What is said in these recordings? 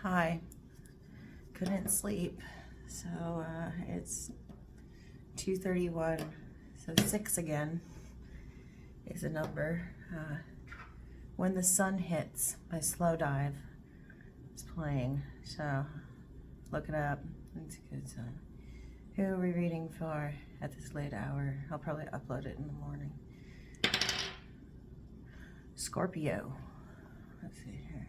Hi. Couldn't sleep, so it's 2:31, so 6 again is a number. When the Sun Hits by Slow Dive is playing, so look it up. It's a good song. Who are we reading for at this late hour? I'll probably upload it in the morning. Scorpio. Let's see here.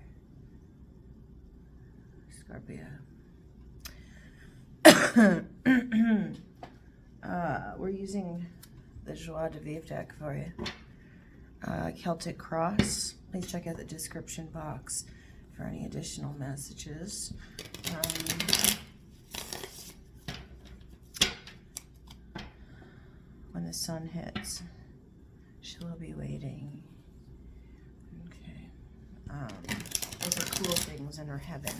Scorpio. We're using the Joie de Vivre deck for you. Celtic Cross. Please check out the description box for any additional messages. When the sun hits, she will be waiting. Okay. Those are cool things in her heaven.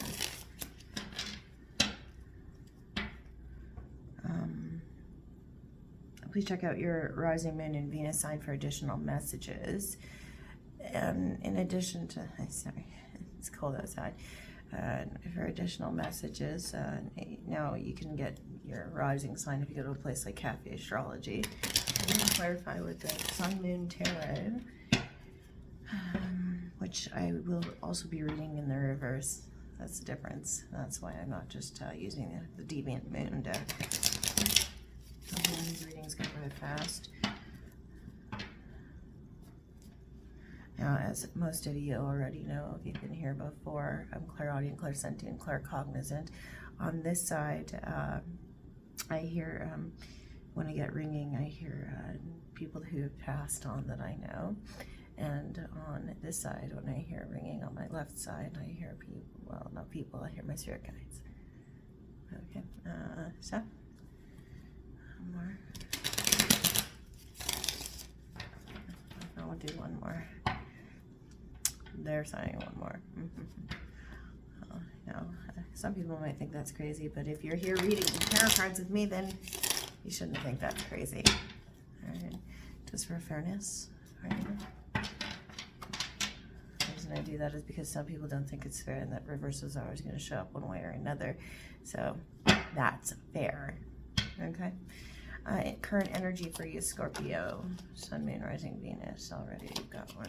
Please check out your rising moon and Venus sign for additional messages. And in addition to, sorry, it's cold outside. For additional messages, now you can get your rising sign if you go to a place like Cafe Astrology. I'm going to clarify with the Sun Moon Tarot, which I will also be reading in the reverse. That's the difference. That's why I'm not just using the Deviant Moon deck. These readings go really fast. Now, as most of you already know, if you've been here before, I'm clairaudient, clairsentient, claircognizant. On this side, I hear, when I get ringing, I hear people who have passed on that I know. And on this side, when I hear ringing on my left side, I hear people, well, not people, I hear my spirit guides. Okay, so. One more. I'll do one more. They're signing one more. No, some people might think that's crazy, but if you're here reading tarot cards with me, then you shouldn't think that's crazy. All right, just for fairness. All right. The reason I do that is because some people don't think it's fair, and that reverses are always going to show up one way or another. So that's fair. Okay. Current energy for you, Scorpio. Sun, Moon, Rising, Venus. Already you've got one.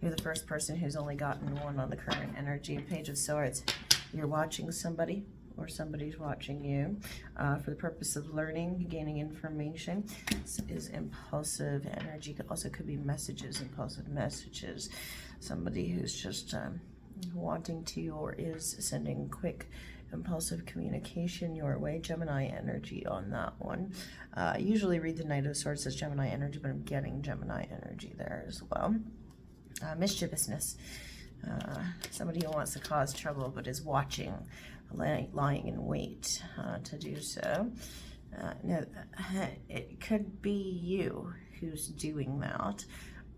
You're the first person who's only gotten one on the current energy. Page of Swords. You're watching somebody, or somebody's watching you, for the purpose of learning, gaining information. This is impulsive energy. Also could be messages, impulsive messages. Somebody who's just wanting to, or is sending quick impulsive communication your way. Gemini energy on that one. Usually read the Knight of Swords as Gemini energy, but I'm getting Gemini energy there as well. Mischievousness. Somebody who wants to cause trouble but is watching, lying in wait to do so. No, it could be you who's doing that.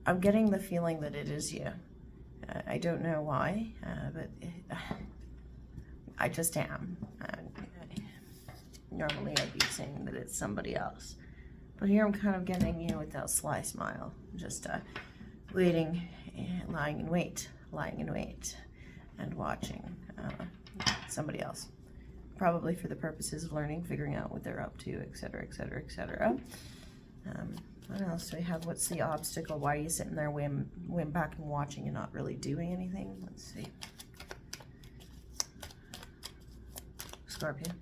I'm getting the feeling that it is you. I don't know why, but I just am. Normally I'd be saying that it's somebody else. But here I'm kind of getting you with that sly smile. Just waiting, lying in wait, and watching somebody else. Probably for the purposes of learning, figuring out what they're up to, etc., etc., etc. What else do we have? What's the obstacle? Why are you sitting there way back and watching and not really doing anything? Let's see. Scorpio.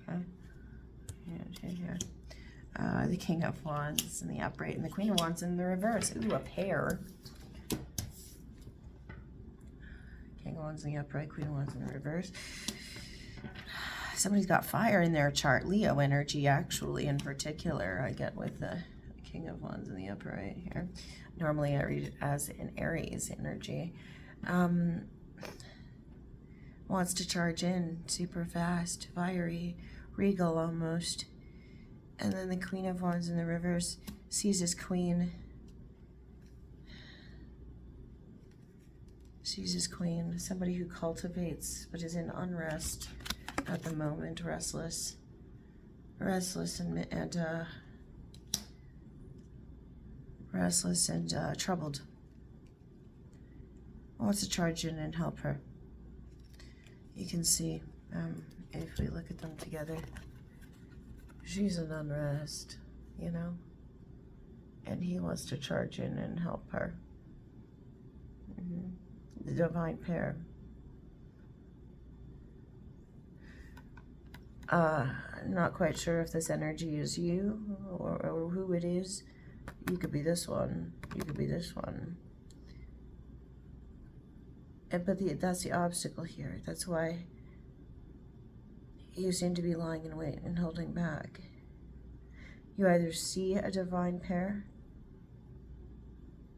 Okay. Here. The King of Wands in the upright and the Queen of Wands in the reverse. Ooh, a pair. King of Wands in the upright, Queen of Wands in the reverse. Somebody's got fire in their chart. Leo energy, actually, in particular, I get with the King of Wands in the upright here. Normally I read it as an Aries energy. Wants to charge in super fast, fiery, regal almost. And then the Queen of Wands in the reverse sees his queen. Sees his queen. Somebody who cultivates but is in unrest at the moment, restless. restless and troubled. Wants to charge in and help her. You can see, if we look at them together, she's in unrest, you know, and he wants to charge in and help her. The divine pair. Not quite sure if this energy is you or who it is. You could be this one. You could be this one. But that's the obstacle here. That's why you seem to be lying in wait and holding back. You either see a divine pair,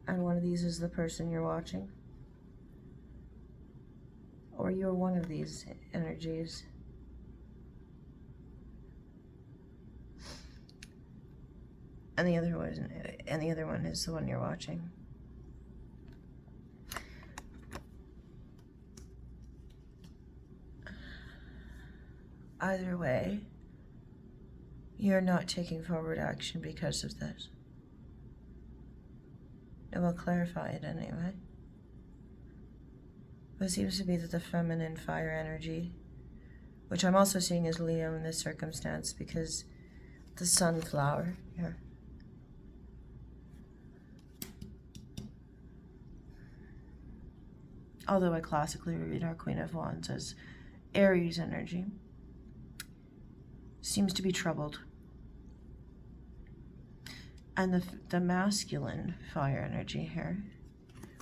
and one of these is the person you're watching, or you're one of these energies. And the other one is the one you're watching. Either way, you're not taking forward action because of this. It will clarify it anyway. But it seems to be that the feminine fire energy, which I'm also seeing as Leo in this circumstance, because the sunflower here. Although I classically read our Queen of Wands as Aries energy, seems to be troubled. And the masculine fire energy here,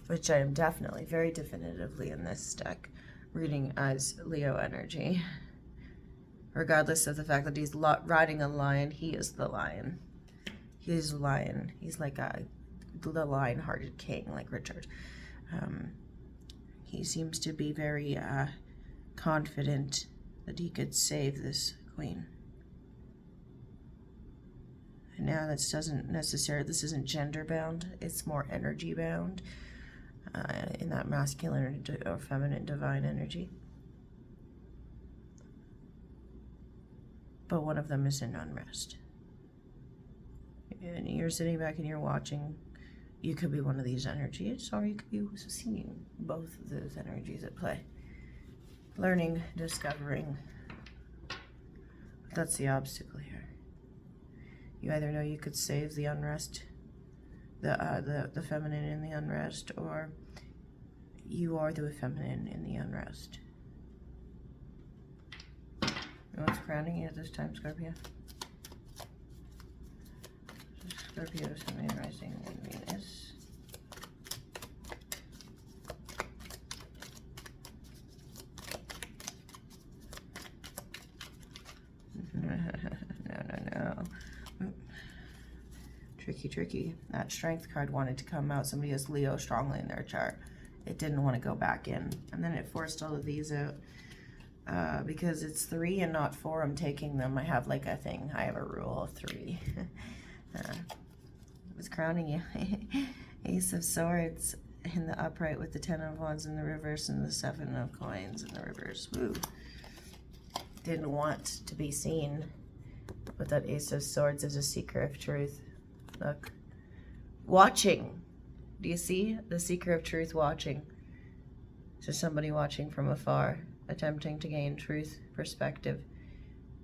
which I am definitely, very definitively in this deck, reading as Leo energy. Regardless of the fact that he's riding a lion, he is the lion. He's a lion. He's like the lion-hearted king, like Richard. He seems to be very confident that he could save this queen. And now this isn't gender bound, it's more energy bound in that masculine or feminine divine energy. But one of them is in unrest. And you're sitting back and you're watching. You could be one of these energies, or you could be seeing both of those energies at play. Learning, discovering. That's the obstacle here. You either know you could save the unrest, the feminine in the unrest, or you are the feminine in the unrest. And what's crowning you at this time, Scorpio? Scorpio, Sun, Rising, and Venus. No. Tricky. That Strength card wanted to come out. Somebody has Leo strongly in their chart. It didn't want to go back in. And then it forced all of these out. Because it's 3 and not 4, I'm taking them. I have like a thing. I have a rule of 3. What's crowning you? Ace of Swords in the upright with the 10 of Wands in the reverse and the 7 of Coins in the reverse. Woo. Didn't want to be seen. But that Ace of Swords is a seeker of truth. Look. Watching. Do you see? The seeker of truth watching. So somebody watching from afar, attempting to gain truth, perspective.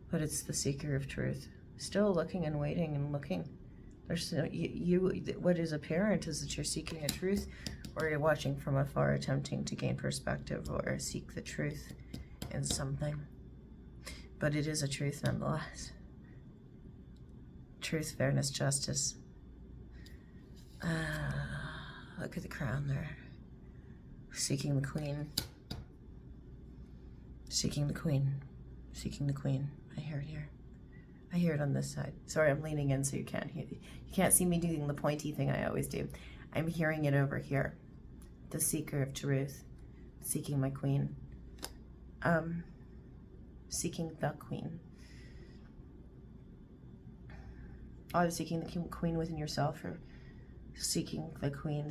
But it's the seeker of truth. Still looking and waiting and looking. There's what is apparent is that you're seeking a truth, or you're watching from afar, attempting to gain perspective or seek the truth in something. But it is a truth nonetheless. Truth, fairness, justice. Look at the crown there. Seeking the queen. Seeking the queen. Seeking the queen. I hear it here. I hear it on this side. Sorry, I'm leaning in so you can't hear. You can't see me doing the pointy thing I always do. I'm hearing it over here. The seeker of truth. Seeking my queen. Seeking the queen. Either seeking the queen within yourself, or seeking the queen,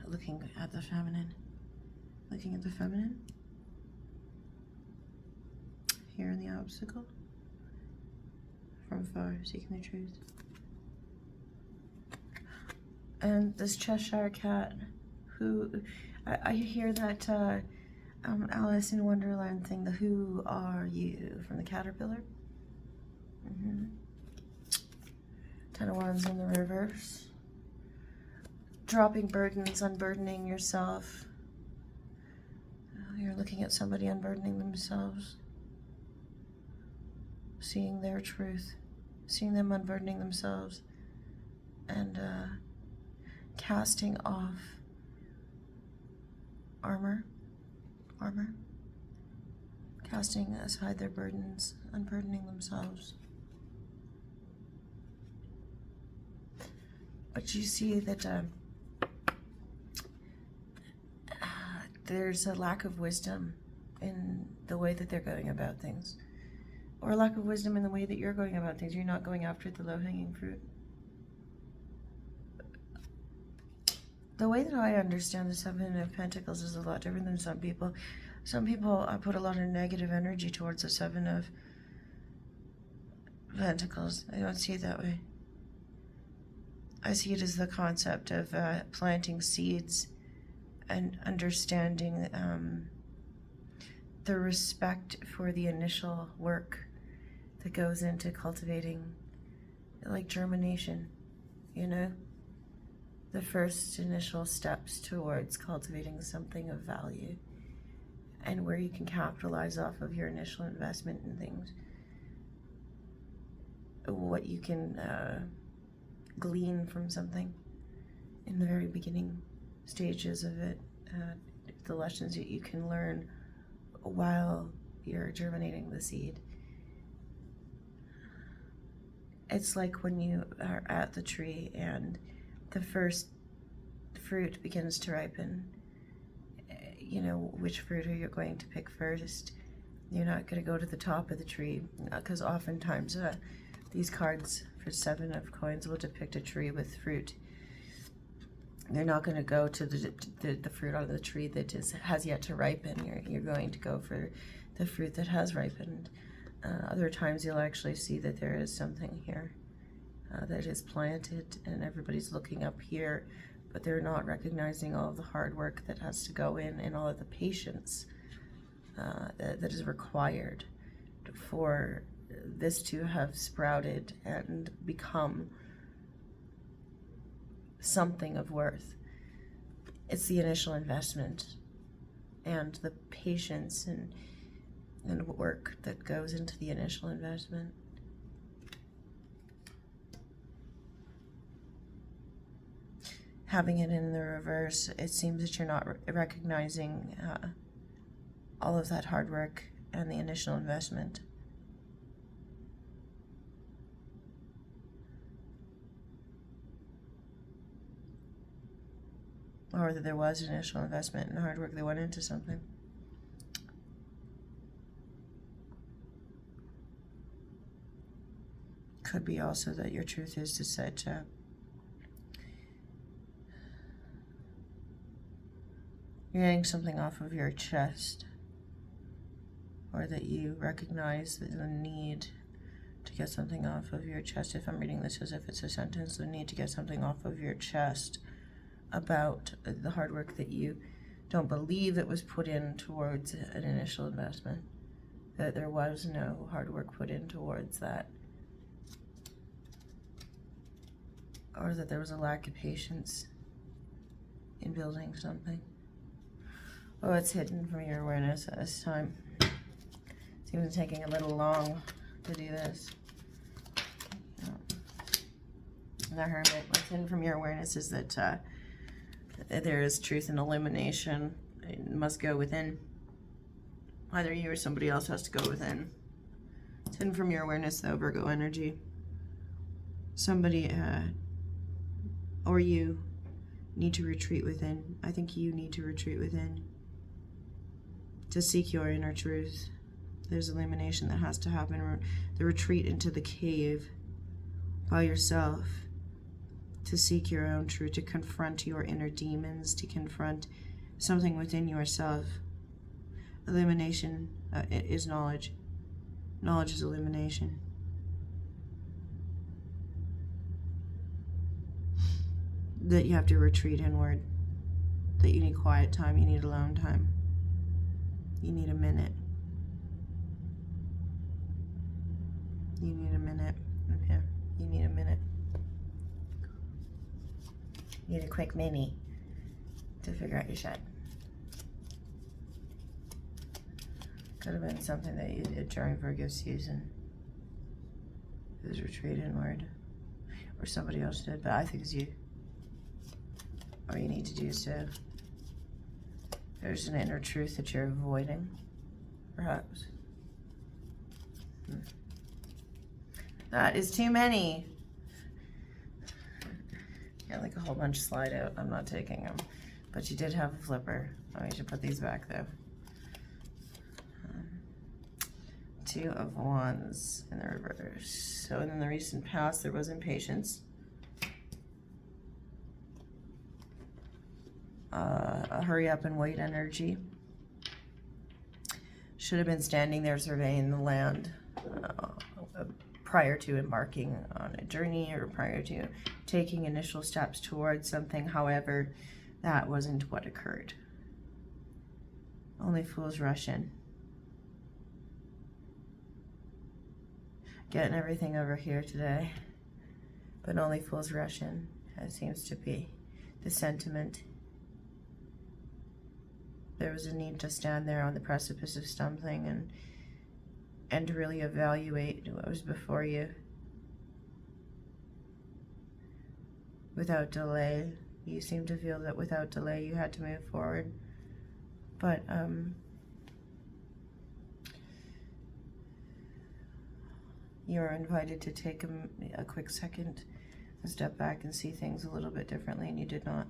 looking at the feminine. Looking at the feminine. Here in the obstacle. from afar, seeking the truth. And this Cheshire cat, who, I hear that Alice in Wonderland thing, the who are you, from the caterpillar. Ten of Wands in the reverse. Dropping burdens, unburdening yourself. You're looking at somebody unburdening themselves. Seeing their truth. Seeing them unburdening themselves. And casting off armor. Casting aside their burdens, unburdening themselves. But you see that there's a lack of wisdom in the way that they're going about things. Or a lack of wisdom in the way that you're going about things. You're not going after the low-hanging fruit. The way that I understand the Seven of Pentacles is a lot different than some people. Some people put a lot of negative energy towards the Seven of Pentacles. I don't see it that way. I see it as the concept of planting seeds and understanding the respect for the initial work that goes into cultivating, like germination, you know? The first initial steps towards cultivating something of value, and where you can capitalize off of your initial investment in things. What you can glean from something in the very beginning stages of it, the lessons that you can learn while you're germinating the seed. It's like when you are at the tree and the first fruit begins to ripen. You know, which fruit are you going to pick first? You're not going to go to the top of the tree, because oftentimes these cards for Seven of Coins will depict a tree with fruit. They're not going to go to the fruit on the tree that has yet to ripen. You're going to go for the fruit that has ripened. Other times you'll actually see that there is something here that is planted, and everybody's looking up here, but they're not recognizing all of the hard work that has to go in and all of the patience that is required for this to have sprouted and become something of worth. It's the initial investment and the patience and work that goes into the initial investment. Having it in the reverse, it seems that you're not recognizing all of that hard work and the initial investment. Or that there was initial investment and hard work that went into something. Could be also that your truth is to set you're getting something off of your chest, or that you recognize the need to get something off of your chest. If I'm reading this as if it's a sentence, the need to get something off of your chest about the hard work that you don't believe that was put in towards an initial investment, that there was no hard work put in towards that, or that there was a lack of patience in building something. Oh, it's hidden from your awareness at this time. It's even taking a little long to do this. The Hermit, what's hidden from your awareness is that there is truth and illumination. It must go within. Either you or somebody else has to go within. It's hidden from your awareness, though, Virgo energy. Somebody or you need to retreat within. I think you need to retreat within to seek your inner truth. There's illumination that has to happen. The retreat into the cave by yourself to seek your own truth, to confront your inner demons, to confront something within yourself. Illumination is knowledge. Knowledge is illumination. that you have to retreat inward, that you need quiet time, you need alone time, you need a minute. You need a minute. Okay, you need a minute. You need a quick mini to figure out your shit. Could have been something that you did during Virgo season. It was retreat inward. Or somebody else did, but I think it's you. All you need to do is to... There's an inner truth that you're avoiding, perhaps. That is too many. Yeah, like a whole bunch slide out. I'm not taking them. But you did have a flipper. I need to put these back though. 2 of Wands in the reverse. So in the recent past, there was impatience. A hurry up and wait energy. Should have been standing there surveying the land prior to embarking on a journey or prior to taking initial steps towards something. However, that wasn't what occurred. Only fools rush in. Getting everything over here today, but only fools rush in. That seems to be the sentiment. There was a need to stand there on the precipice of something and to really evaluate what was before you without delay. You seem to feel that without delay you had to move forward, but you are invited to take a quick second and step back and see things a little bit differently, and you did not.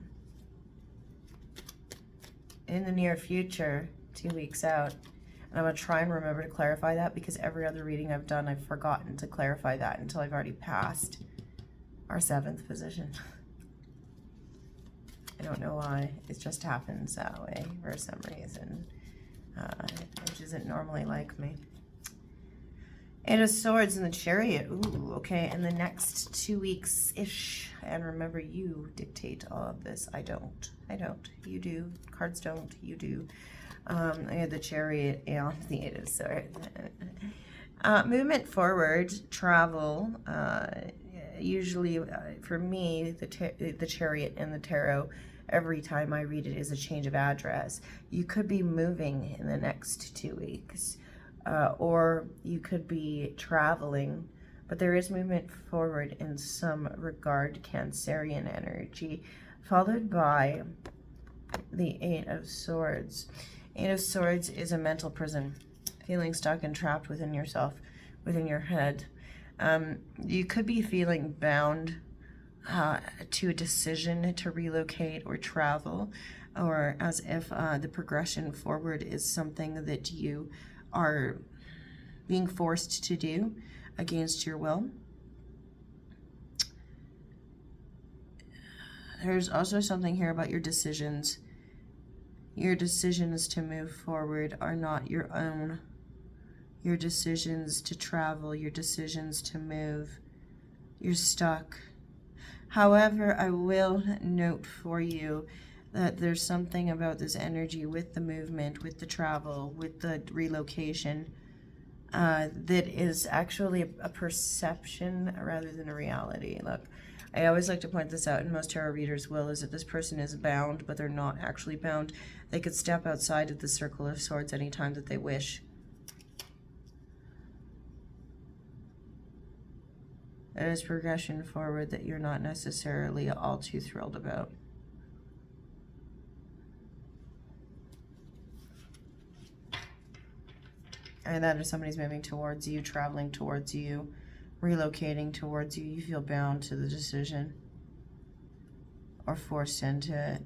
In the near future, 2 weeks out, and I'm going to try and remember to clarify that, because every other reading I've done, I've forgotten to clarify that until I've already passed our 7th position. I don't know why. It just happens that way for some reason, which isn't normally like me. 8 of Swords in the Chariot. Ooh, okay. In the next 2 weeks-ish. And remember, you dictate all of this. I don't. You do. Cards don't. You do. I had the Chariot and the 8 of Swords. Movement forward, travel. Usually, for me, the Chariot and the Tarot, every time I read it, is a change of address. You could be moving in the next 2 weeks. Or you could be traveling, but there is movement forward in some regard, Cancerian energy, followed by the 8 of Swords. 8 of Swords is a mental prison, feeling stuck and trapped within yourself, within your head. You could be feeling bound to a decision to relocate or travel, or as if the progression forward is something that you are being forced to do against your will. There's also something here about your decisions. Your decisions to move forward are not your own. Your decisions to travel, your decisions to move, you're stuck. However, I will note for you that there's something about this energy with the movement, with the travel, with the relocation, that is actually a perception rather than a reality. Look, I always like to point this out, and most tarot readers will, is that this person is bound, but they're not actually bound. They could step outside of the Circle of Swords anytime that they wish. There is progression forward that you're not necessarily all too thrilled about. And that if somebody's moving towards you, traveling towards you, relocating towards you, you feel bound to the decision or forced into it.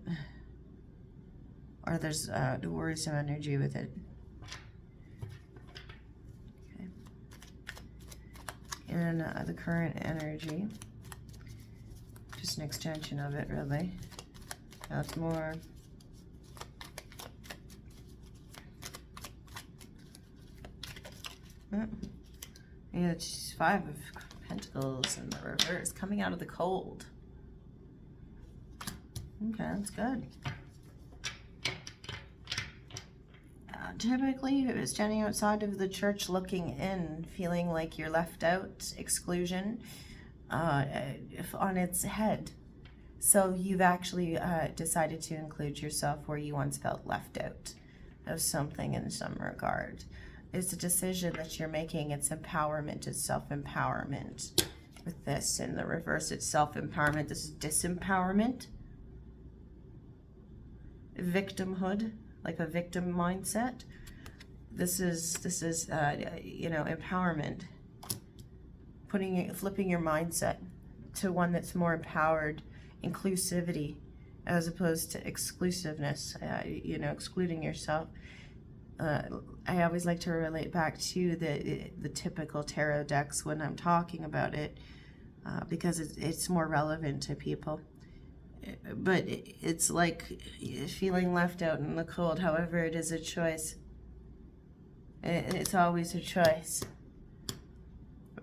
Or there's worrisome energy with it. Okay. And the current energy, just an extension of it, really. That's more. Yeah, it's 5 of Pentacles in the reverse, coming out of the cold. Okay, that's good. Typically, standing outside of the church looking in, feeling like you're left out, exclusion, on its head. So you've actually decided to include yourself where you once felt left out of something in some regard. It's a decision that you're making. It's empowerment. It's self-empowerment. With this in the reverse, it's self-empowerment. This is disempowerment. Victimhood, like a victim mindset. This is you know, empowerment. Flipping your mindset to one that's more empowered, inclusivity, as opposed to exclusiveness. You know, excluding yourself. I always like to relate back to the typical tarot decks when I'm talking about it, because it's more relevant to people. But it's like feeling left out in the cold. However, it is a choice. It's always a choice,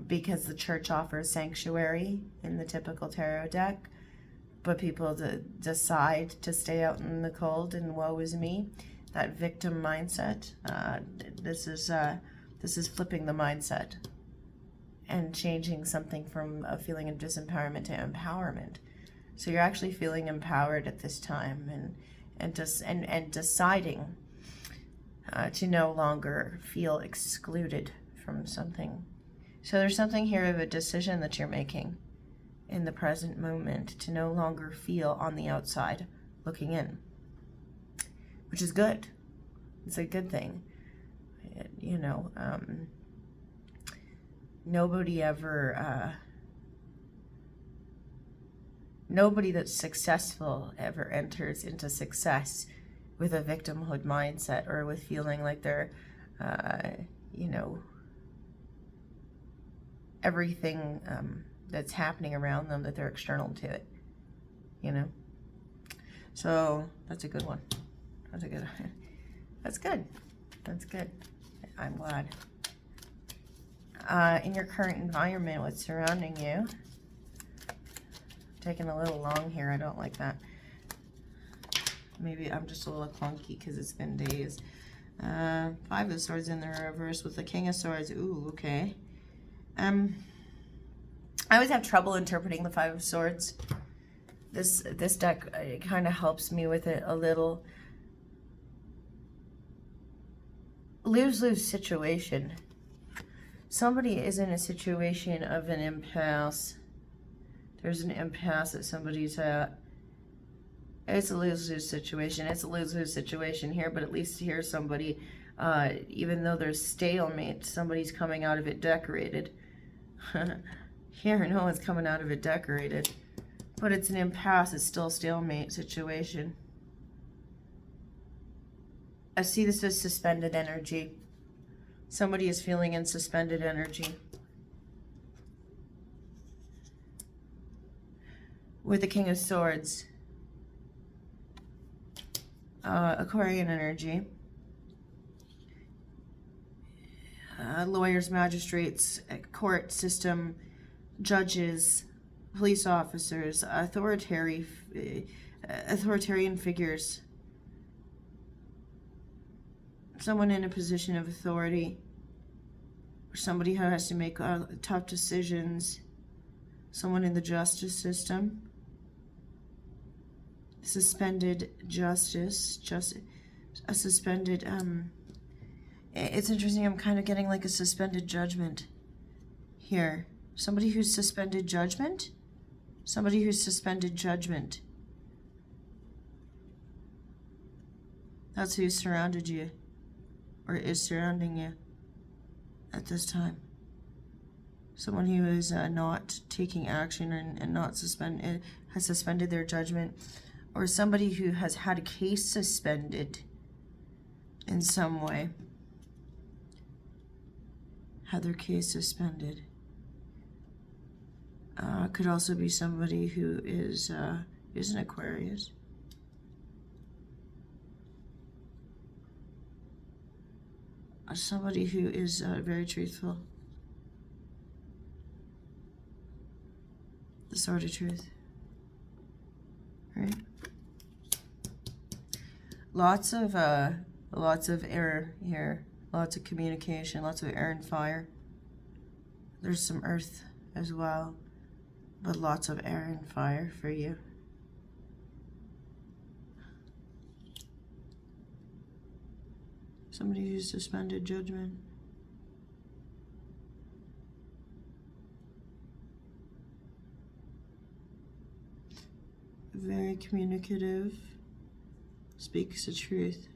because the church offers sanctuary in the typical tarot deck, but people decide to stay out in the cold and woe is me. That victim mindset. This is flipping the mindset and changing something from a feeling of disempowerment to empowerment. So you're actually feeling empowered at this time, and deciding to no longer feel excluded from something. So there's something here of a decision that you're making in the present moment to no longer feel on the outside looking in, which is good. It's a good thing. You know, nobody that's successful ever enters into success with a victimhood mindset, or with feeling like they're, you know, everything that's happening around them, that they're external to it, you know. So that's a good one. That's a good one. That's good. That's good. I'm glad. In your current environment, what's surrounding you? Taking a little long here. I don't like that. Maybe I'm just a little clunky because it's been days. Five of Swords in the reverse with the King of Swords. Ooh, okay. I always have trouble interpreting the Five of Swords. This deck kind of helps me with it a little. Lose-lose situation. Somebody is in a situation of an impasse. There's an impasse that somebody's at. It's a lose-lose situation. It's a lose-lose situation here, but at least here somebody, even though there's stalemate, somebody's coming out of it decorated. Here, no one's coming out of it decorated. But it's an impasse. It's still a stalemate situation. I see this as suspended energy. Somebody is feeling in suspended energy. With the King of Swords. Aquarian energy. Lawyers, magistrates, court system, judges, police officers, authoritarian figures. Someone in a position of authority, or somebody who has to make tough decisions. Someone in the justice system. Suspended justice, a suspended, it's interesting, I'm kind of getting like a suspended judgment here. Somebody who's suspended judgment? Somebody who's suspended judgment. That's who surrounded you, or is surrounding you at this time. Someone who is not taking action and not has suspended their judgment. Or somebody who has had a case suspended in some way. Had their case suspended. Could also be somebody who is an Aquarius. Somebody who is very truthful. The Sword of Truth. Right? Lots of air here. Lots of communication. Lots of air and fire. There's some earth as well. But lots of air and fire for you. Somebody who's suspended judgment. Very communicative. Speaks the truth.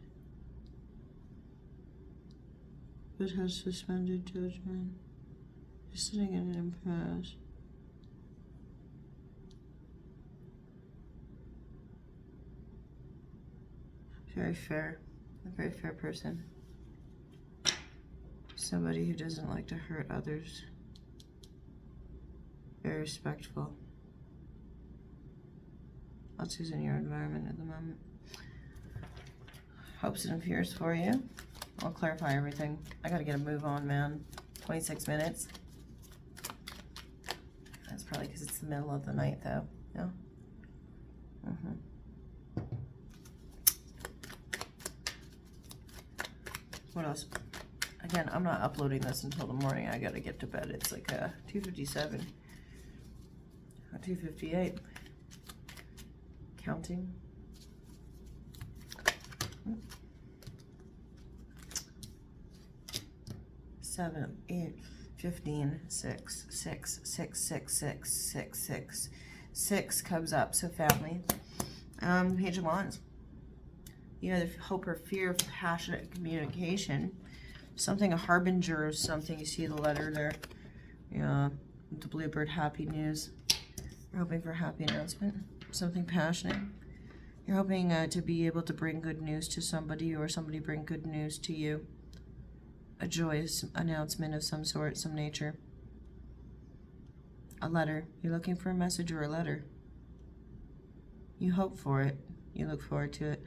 But has suspended judgment. Is sitting in an impasse. Very fair. A very fair person. Somebody who doesn't like to hurt others. Very respectful. Lots who's in your environment at the moment. Hopes and fears for you. I'll clarify everything. I gotta get a move on, man. 26 minutes. That's probably because it's the middle of the night, though. Yeah? What else? Again, I'm not uploading this until the morning. I gotta get to bed. It's like 2:57. 2:58. Counting. 7, 8, 15, 6, 6, 6, 6, 6, 6, 6. 6 comes up, so family. Page of Wands. You know, the hope or fear of passionate communication. Something, a harbinger of something. You see the letter there. Yeah, the bluebird, happy news. You're hoping for a happy announcement. Something passionate. You're hoping to be able to bring good news to somebody, or somebody bring good news to you. A joyous announcement of some sort, some nature. A letter. You're looking for a message or a letter. You hope for it. You look forward to it.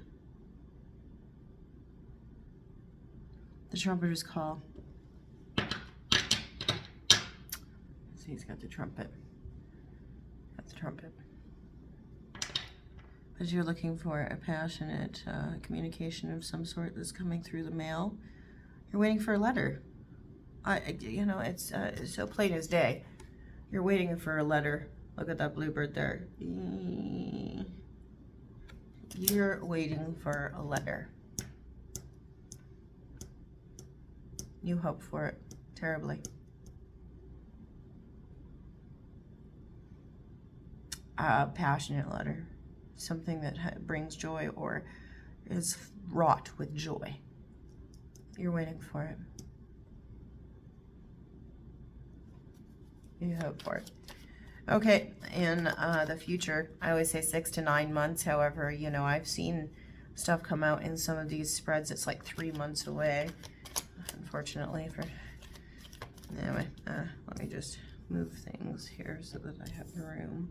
The trumpeter's call. See, he's got the trumpet. Got the trumpet. But you're looking for a passionate communication of some sort that's coming through the mail. You're waiting for a letter. You know, it's so plain as day. You're waiting for a letter. Look at that bluebird there. You're waiting for a letter. You hope for it terribly. A passionate letter. Something that brings joy or is wrought with joy. You're waiting for it. You hope for it. Okay, in the future, I always say 6 to 9 months. However, you know, I've seen stuff come out in some of these spreads. It's like 3 months away, unfortunately. Anyway, let me just move things here so that I have room.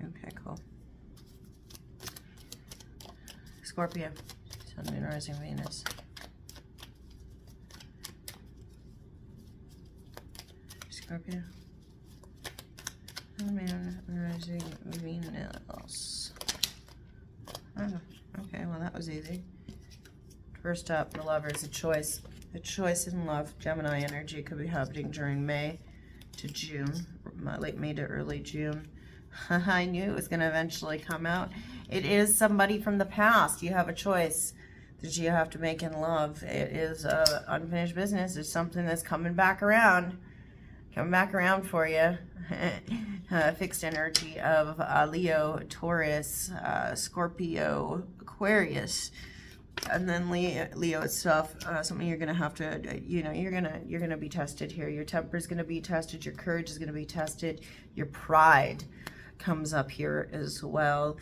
Okay, cool. Scorpio, Sun, Moon, Rising, Venus. Scorpio, Sun, Moon, Rising, Venus. Oh, okay, well that was easy. First up, the Lovers, a choice. A choice in love. Gemini energy could be happening during May to June, late May to early June. I knew it was going to eventually come out. It is somebody from the past. You have a choice that you have to make in love. It is unfinished business. It's something that's coming back around. Coming back around for you. Fixed energy of Leo, Taurus, Scorpio, Aquarius. And then Leo itself, something you're gonna have to, you know, you're gonna be tested here. Your temper is gonna be tested. Your courage is gonna be tested. Your pride comes up here as well.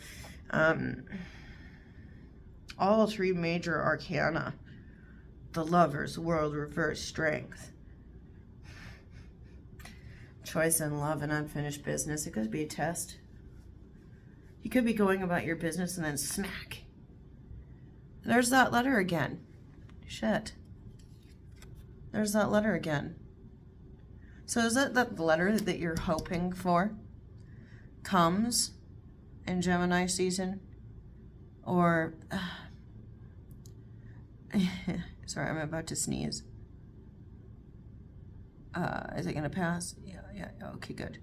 All 3 major arcana. The Lovers, World, Reverse, Strength. Choice in love and unfinished business. It could be a test. You could be going about your business and then smack. There's that letter again. Shit. There's that letter again. So is it that the letter that you're hoping for comes in Gemini season? Or, sorry, I'm about to sneeze. Is it going to pass? Yeah, okay, good.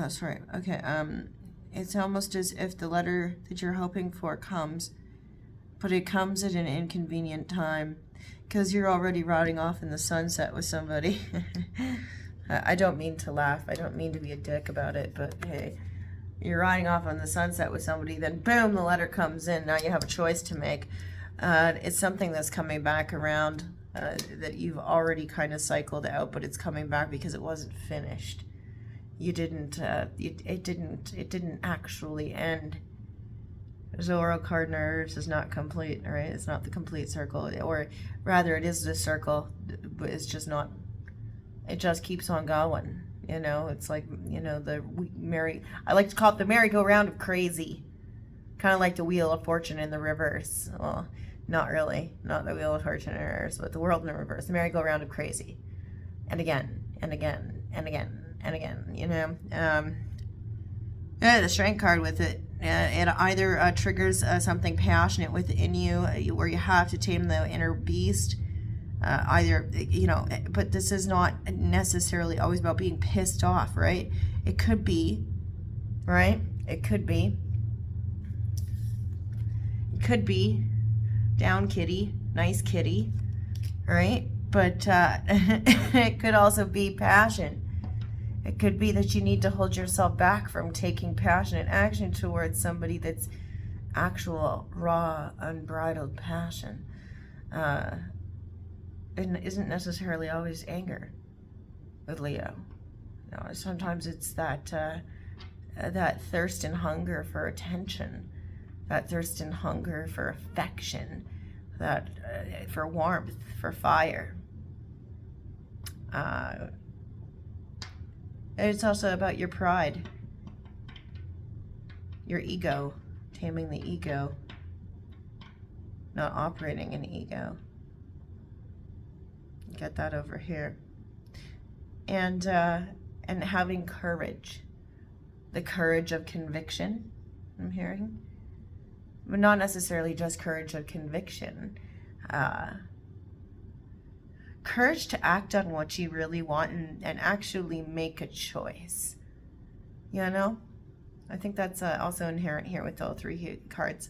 Sorry, okay, it's almost as if the letter that you're hoping for comes, but it comes at an inconvenient time, because you're already riding off in the sunset with somebody. I don't mean to laugh, I don't mean to be a dick about it, but hey, you're riding off on the sunset with somebody, then boom, the letter comes in, now you have a choice to make. It's something that's coming back around, that you've already kind of cycled out, but it's coming back because it wasn't finished. You didn't, it didn't actually end. Zorro card nerves is not complete, right? It's not the complete circle, or rather it is the circle, but it's just not, it just keeps on going, you know? It's like, you know, I like to call it the merry-go-round of crazy. Kind of like the Wheel of Fortune in the reverse. Well, not really, not the Wheel of Fortune in reverse, but the world in the reverse, the merry-go-round of crazy. And again, and again, and again, and again, you know? The Strength card with it. It either triggers something passionate within you, where you have to tame the inner beast. Either, you know, but this is not necessarily always about being pissed off, right? It could be, right? It could be. It could be down kitty, nice kitty, right? But it could also be passion. It could be that you need to hold yourself back from taking passionate action towards somebody that's actual, raw, unbridled passion. It isn't necessarily always anger with Leo. You know, sometimes it's that that thirst and hunger for attention, that thirst and hunger for affection, that for warmth, for fire. It's also about your pride, your ego, taming the ego, not operating an ego. Get that over here. And having courage, the courage of conviction, I'm hearing, but not necessarily just courage of conviction. Courage to act on what you really want and actually make a choice. You know? I think that's also inherent here with all three cards.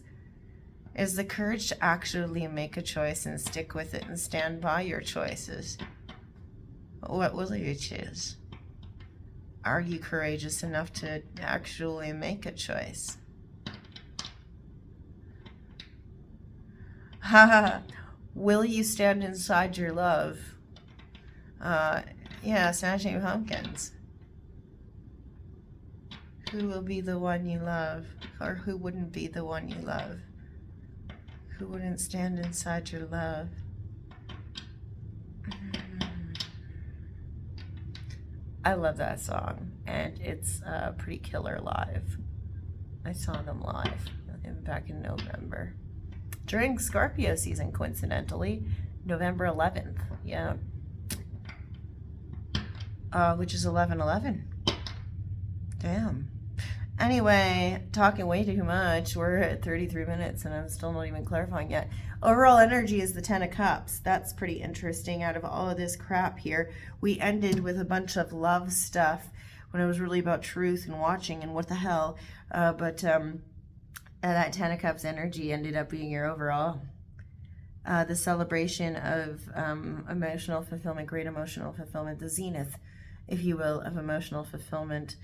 Is the courage to actually make a choice and stick with it and stand by your choices. What will you choose? Are you courageous enough to actually make a choice? Haha. Will you stand inside your love? Yeah, Smashing Pumpkins. Who will be the one you love? Or who wouldn't be the one you love? Who wouldn't stand inside your love? I love that song, and it's pretty killer live. I saw them live back in November. During Scorpio season, coincidentally, November 11th, yeah. Which is 11/11. Damn. Anyway, talking way too much. We're at 33 minutes and I'm still not even clarifying yet. Overall energy is the 10 of Cups. That's pretty interesting. Out of all of this crap here, we ended with a bunch of love stuff when it was really about truth and watching and what the hell. But that 10 of Cups energy ended up being your overall. The celebration of emotional fulfillment, great emotional fulfillment, the zenith, if you will, of emotional fulfillment.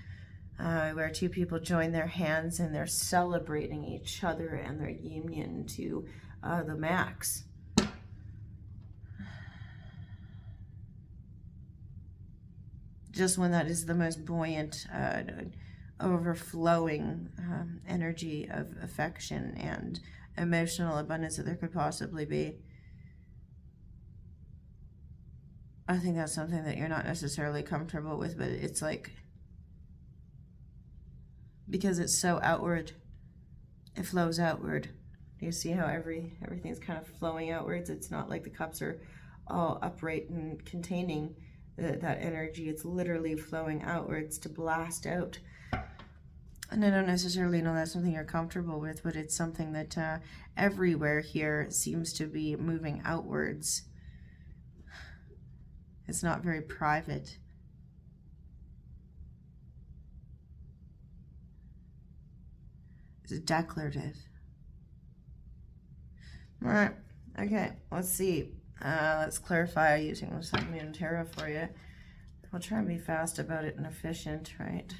Where two people join their hands and they're celebrating each other and their union to the max. Just when that is the most buoyant, overflowing energy of affection and emotional abundance that there could possibly be. I think that's something that you're not necessarily comfortable with, but it's like, because it's so outward, it flows outward. You see how everything's kind of flowing outwards? It's not like the cups are all upright and containing that energy. It's literally flowing outwards to blast out And I don't necessarily know that's something you're comfortable with, but it's something that everywhere here seems to be moving outwards. It's not very private. It's declarative. All right. Okay. Let's see. Let's clarify using the Sun, Moon, and Tarot for you. We'll try and be fast about it and efficient, right?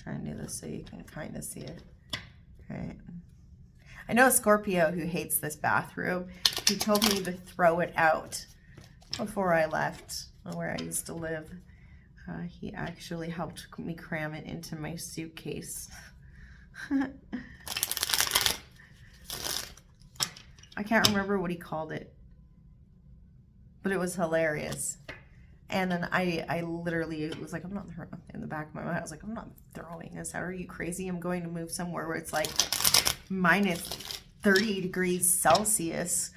Try and do this so you can kind of see it, right? I know a Scorpio who hates this bathroom. He told me to throw it out before I left where I used to live. He actually helped me cram it into my suitcase. I can't remember what he called it, but it was hilarious. And then I literally was like, I'm not throwing, in the back of my mind, I was like, I'm not throwing this out. Are you crazy? I'm going to move somewhere where it's like minus 30 degrees Celsius,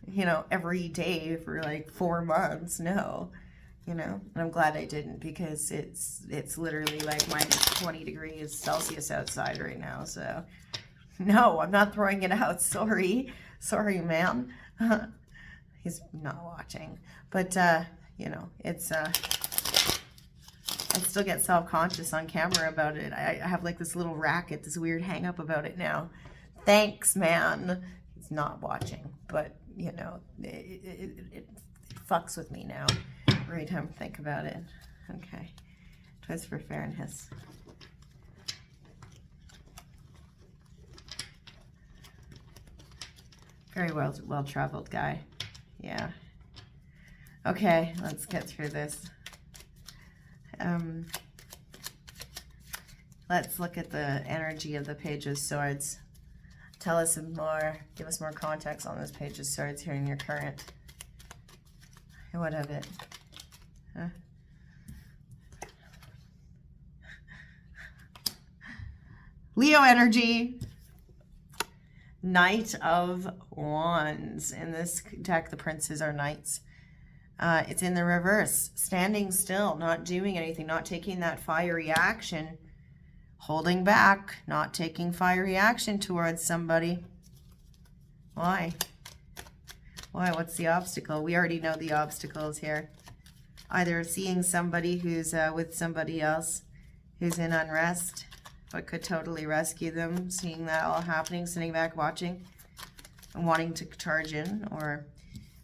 you know, every day for like 4 months. No, you know, and I'm glad I didn't, because it's literally like minus 20 degrees Celsius outside right now. So no, I'm not throwing it out. Sorry, man. He's not watching, but you know, it's I still get self-conscious on camera about it. I have like this little racket, this weird hang up about it now. Thanks, man. He's not watching, but you know, it fucks with me now every time I think about it. Okay, twice for Fahrenheit. Very well-traveled guy. Yeah. Okay, let's get through this. Let's look at the energy of the Page of Swords. Tell us more, give us more context on this Page of Swords here in your current. What of it? Huh? Leo energy. Knight of Wands. In this deck, the princes are knights. It's in the reverse. Standing still, not doing anything, not taking that fiery action. Holding back, not taking fiery action towards somebody. Why? Why? What's the obstacle? We already know the obstacles here. Either seeing somebody who's with somebody else who's in unrest, but could totally rescue them, seeing that all happening, sitting back watching and wanting to charge in, or,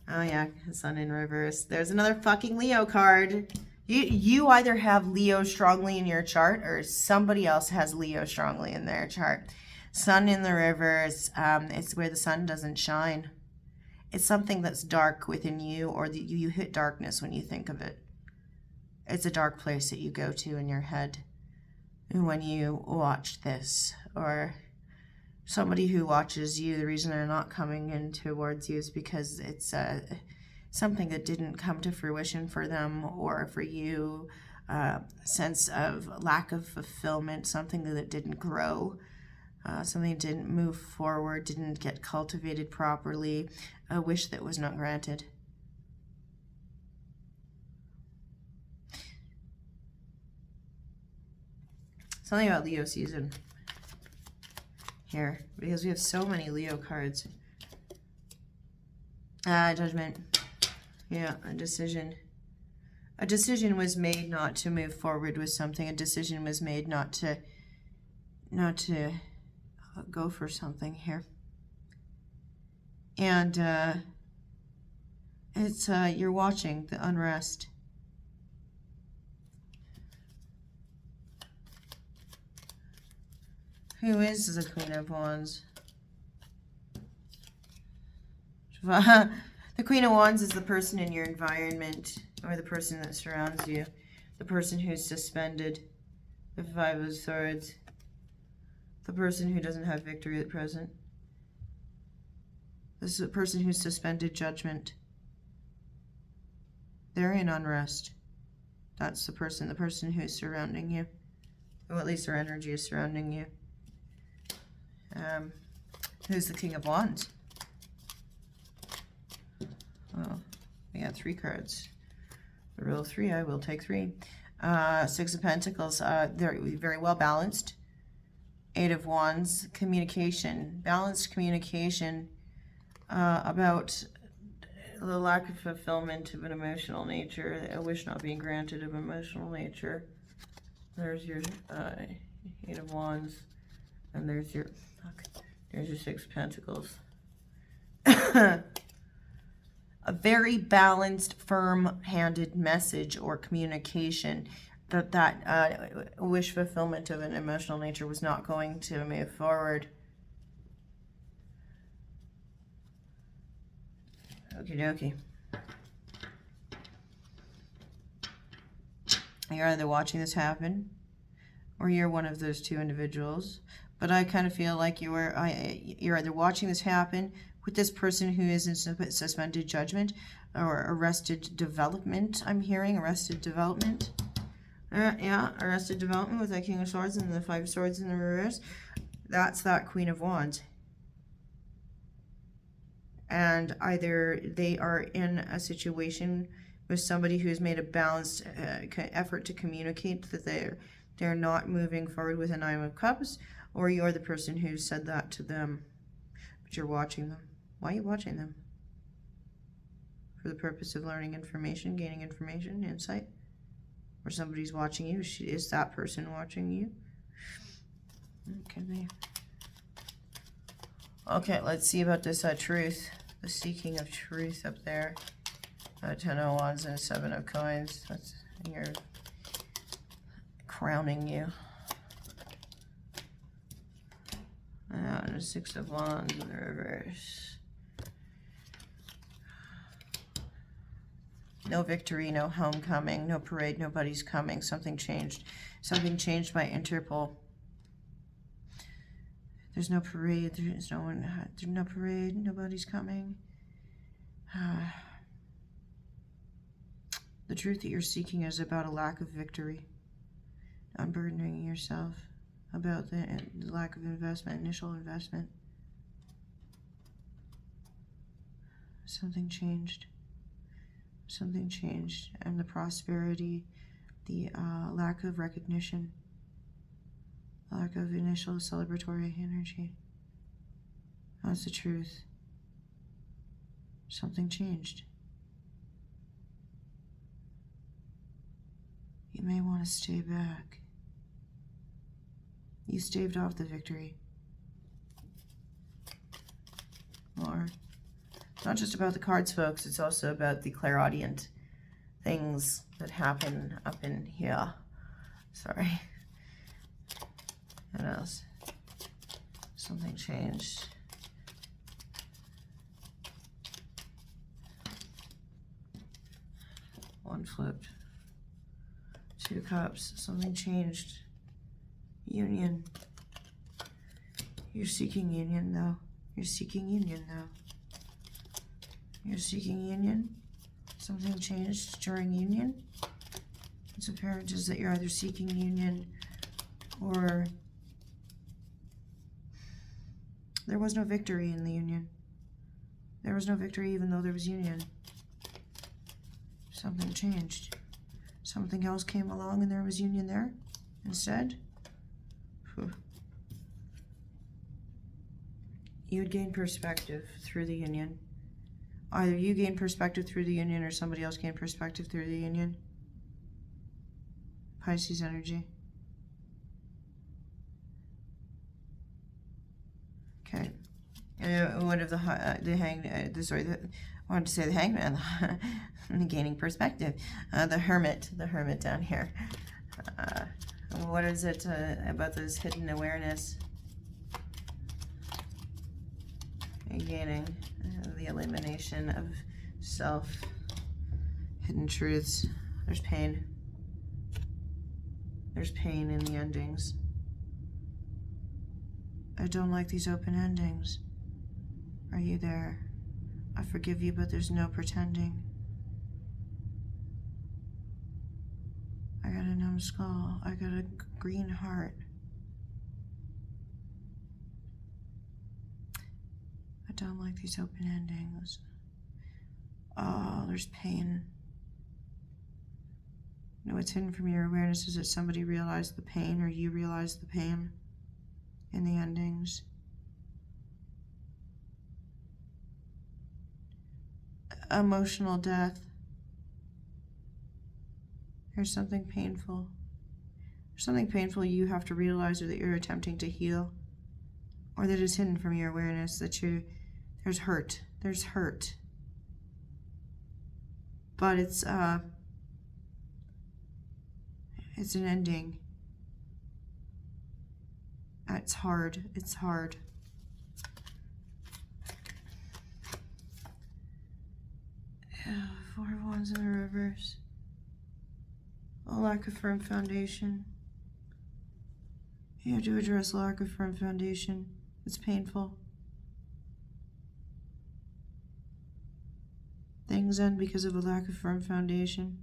oh yeah, Sun in reverse. There's another fucking Leo card. You either have Leo strongly in your chart, or somebody else has Leo strongly in their chart. Sun in the reverse, it's where the sun doesn't shine. It's something that's dark within you, or that you hit darkness when you think of it. It's a dark place that you go to in your head when you watch this, or somebody who watches you. The reason they're not coming in towards you is because it's something that didn't come to fruition for them or for you, sense of lack of fulfillment, something that didn't grow, something that didn't move forward, didn't get cultivated properly, a wish that was not granted. Something about Leo season here, because we have so many Leo cards. Judgment. Yeah, a decision. A decision was made not to move forward with something. A decision was made not to go for something here. And it's you're watching the unrest. Who is the Queen of Wands? The Queen of Wands is the person in your environment, or the person that surrounds you, the person who's suspended. The Five of Swords, the person who doesn't have victory at present. This is a person who's suspended judgment. They're in unrest. That's the person who's surrounding you. Or at least their energy is surrounding you. Who's the King of Wands? Oh, We got 3 cards. The rule of 3, I will take 3. 6 of Pentacles, they're very well balanced. 8 of Wands, communication, balanced communication about the lack of fulfillment of an emotional nature, a wish not being granted of emotional nature. There's your 8 of Wands, and there's your 6 of Pentacles. A very balanced, firm-handed message or communication that wish fulfillment of an emotional nature was not going to move forward. Okie dokie. You're either watching this happen, or you're one of those 2 individuals. But I kind of feel like you're either watching this happen with this person who is in suspended judgment or arrested development. I'm hearing arrested development. Yeah, arrested development with that King of Swords and the 5 of Swords in the reverse. That's that Queen of Wands. And either they are in a situation with somebody who's made a balanced effort to communicate that they're not moving forward with a 9 of Cups, or you're the person who said that to them, but you're watching them. Why are you watching them? For the purpose of learning information, gaining information, insight? Or somebody's watching you? Is that person watching you? Okay, let's see about this truth. The seeking of truth up there. 10 of Wands and 7 of Coins. That's your crowning you. And a 6 of Wands in the reverse. No victory, no homecoming, no parade, nobody's coming. Something changed. Something changed by Interpol. There's no parade. There's no one. There's no parade. Nobody's coming. The truth that you're seeking is about a lack of victory. Unburdening yourself about the lack of investment, initial investment. Something changed. Something changed. And the prosperity, the lack of recognition, lack of initial celebratory energy. That's the truth. Something changed. You may want to stay back. You staved off the victory. Or, it's not just about the cards, folks. It's also about the clairaudient things that happen up in here. Sorry. What else? Something changed. One flipped. 2 cups. Something changed. Union. You're seeking union, though. You're seeking union, though. You're seeking union. Something changed during union. It's apparent is that you're either seeking union or there was no victory in the union. There was no victory even though there was union. Something changed. Something else came along and there was union there instead. You would gain perspective through the union. Either you gain perspective through the union or somebody else gain perspective through the union. Pisces energy. Okay. One of the hangman, gaining perspective. The hermit down here. What is it about this hidden awareness? And gaining the elimination of self, hidden truths. There's pain. There's pain in the endings. I don't like these open endings. Are you there? I forgive you, but there's no pretending. I got a numb skull. I got a green heart. I don't like these open endings. Oh, there's pain. No, what's hidden from your awareness is that somebody realized the pain, or you realized the pain in the endings. Emotional death. There's something painful. There's something painful you have to realize, or that you're attempting to heal, or that is hidden from your awareness, that there's hurt. There's hurt. But it's an ending. It's hard. It's hard. Four of Wands in the reverse. A lack of firm foundation. You have to address lack of firm foundation. It's painful. Things end because of a lack of firm foundation.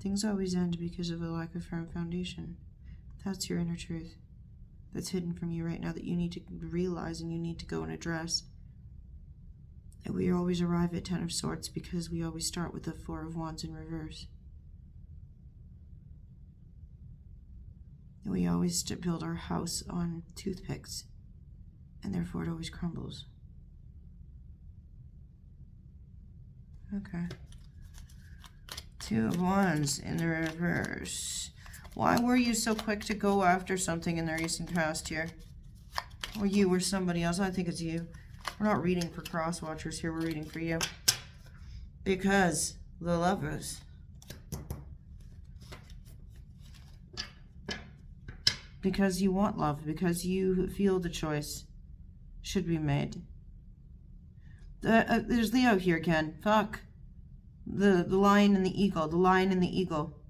Things always end because of a lack of firm foundation. That's your inner truth. That's hidden from you right now, that you need to realize and you need to go and address. And we always arrive at 10 of Swords because we always start with the 4 of Wands in reverse. And we always build our house on toothpicks, and therefore it always crumbles. Okay. 2 of Wands in the reverse. Why were you so quick to go after something in the recent past here? Or you or somebody else? I think it's you. We're not reading for cross watchers here. We're reading for you. Because the Lovers. Because you want love. Because you feel the choice should be made. There's Leo here again. Fuck. The lion and the eagle. The lion and the eagle.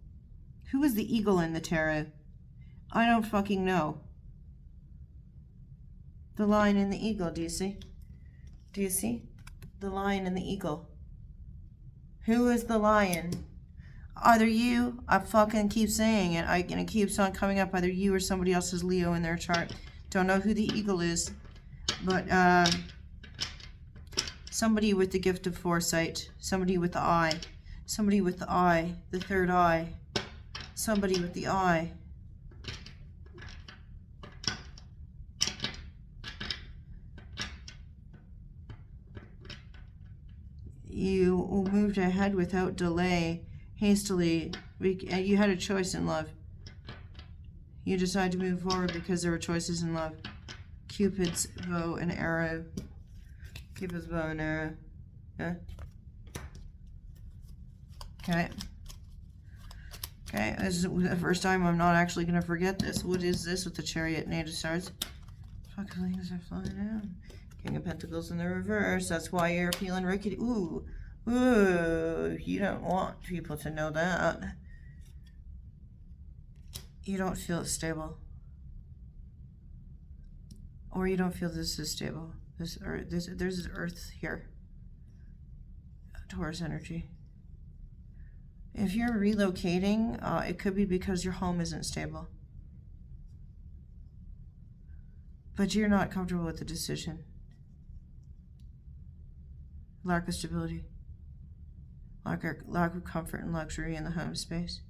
Who is the eagle in the tarot? I don't fucking know. The lion and the eagle. Do you see? Do you see? The lion and the eagle. Who is the lion? Either you, I fucking keep saying it, and it keeps on coming up, either you or somebody else is Leo in their chart. Don't know who the eagle is, but somebody with the gift of foresight, somebody with the eye, the third eye, somebody with the eye. You moved ahead without delay, hastily. You had a choice in love. You decided to move forward because there were choices in love. Cupid's bow and arrow. Cupid's bow and arrow. Yeah. Okay. Okay, this is the first time I'm not actually going to forget this. What is this with the Chariot and 8 of Swords? Fucking things are flying down. King of Pentacles in the reverse. That's why you're feeling rickety. Ooh. Ooh. You don't want people to know that. You don't feel stable. Or you don't feel this is stable. There's Earth here. Taurus energy. If you're relocating, it could be because your home isn't stable. But you're not comfortable with the decision. Lack of stability. Lack of comfort and luxury in the home space.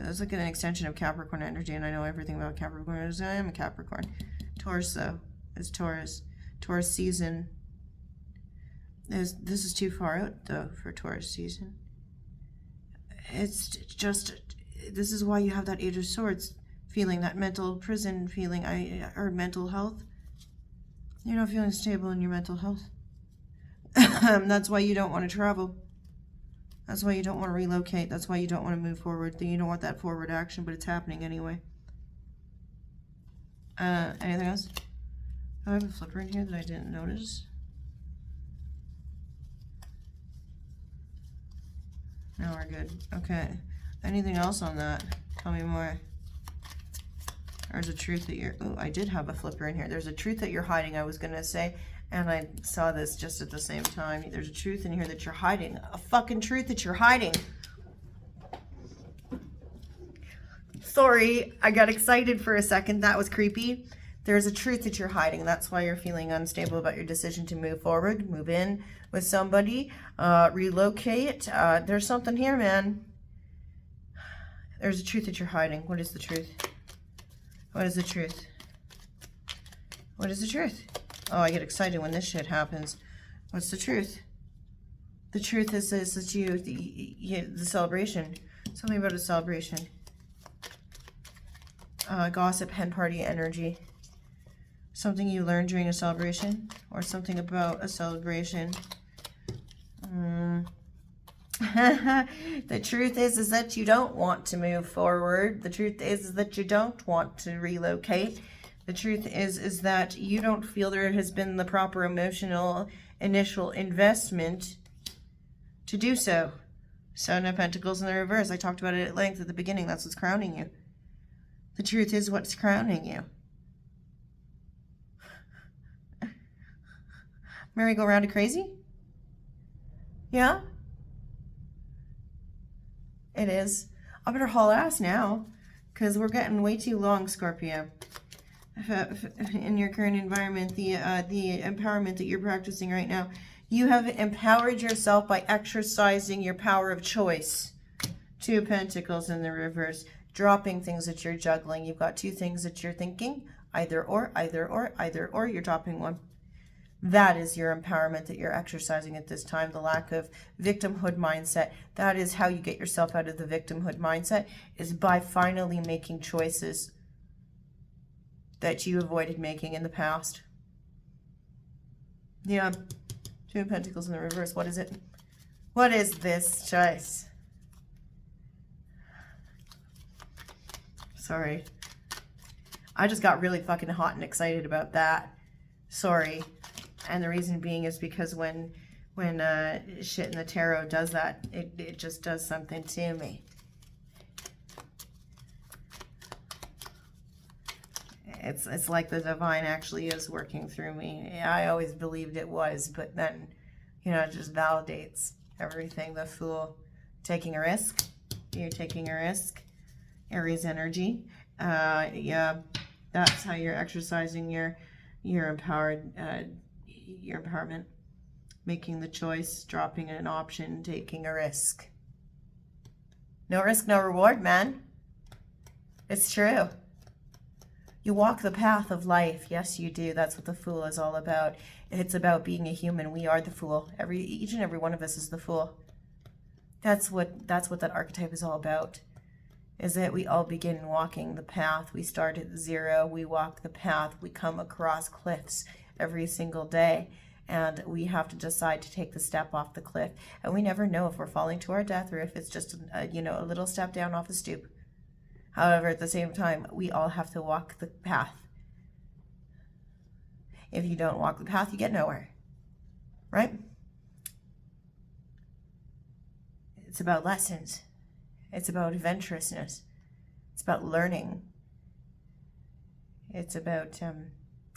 It's like an extension of Capricorn energy, and I know everything about Capricorn. I am a Capricorn. Taurus, though, is Taurus. Taurus season. This is too far out, though, for Taurus season. It's just, this is why you have that 8 of Swords feeling, that mental prison feeling, or mental health. You're not feeling stable in your mental health. That's why you don't want to travel. That's why you don't want to relocate. That's why you don't want to move forward. You don't want that forward action, but it's happening anyway. Anything else? Oh, I have a flipper in here that I didn't notice. No, we're good. Okay. Anything else on that? Tell me more. There's a truth that you're... Oh, I did have a flipper in here. There's a truth that you're hiding, I was going to say. And I saw this just at the same time. There's a truth in here that you're hiding. A fucking truth that you're hiding. Sorry, I got excited for a second. That was creepy. There's a truth that you're hiding. That's why you're feeling unstable about your decision to move forward, move in with somebody, relocate. There's something here, man. There's a truth that you're hiding. What is the truth? What is the truth? What is the truth? Oh, I get excited when this shit happens. What's the truth? The truth is that the celebration. Something about a celebration. Gossip, hen party energy. Something you learned during a celebration, or something about a celebration. The truth is that you don't want to move forward. The truth is that you don't want to relocate. The truth is that you don't feel there has been the proper emotional initial investment to do so. Seven of Pentacles in the reverse. I talked about it at length at the beginning. That's what's crowning you. The truth is what's crowning you. Merry-go-round of crazy? Yeah? It is. I better haul ass now, because we're getting way too long, Scorpio. In your current environment, the empowerment that you're practicing right now, you have empowered yourself by exercising your power of choice. Two of Pentacles in the reverse. Dropping things that you're juggling. You've got two things that you're thinking. Either or, either or, either or. You're dropping one. That is your empowerment that you're exercising at this time. The lack of victimhood mindset. That is how you get yourself out of the victimhood mindset, is by finally making choices that you avoided making in the past. Yeah. Two of Pentacles in the reverse. What is it? What is this choice? Sorry. I just got really fucking hot and excited about that. Sorry. And the reason being is because when shit in the tarot does that, it just does something to me. It's like the divine actually is working through me. I always believed it was, but then, you know, it just validates everything. The Fool, taking a risk. You're taking a risk. Aries energy. Yeah, that's how you're exercising your empowerment. Making the choice, dropping an option, taking a risk. No risk, no reward, man. It's true. You walk the path of life. Yes, you do. That's what the Fool is all about. It's about being a human. We are the Fool. Each and every one of us is the Fool. That's what that archetype is all about. Is that we all begin walking the path. We start at zero. We walk the path. We come across cliffs every single day. And we have to decide to take the step off the cliff. And we never know if we're falling to our death or if it's just a little step down off the stoop. However, at the same time, we all have to walk the path. If you don't walk the path, you get nowhere. Right? It's about lessons. It's about adventurousness. It's about learning. It's about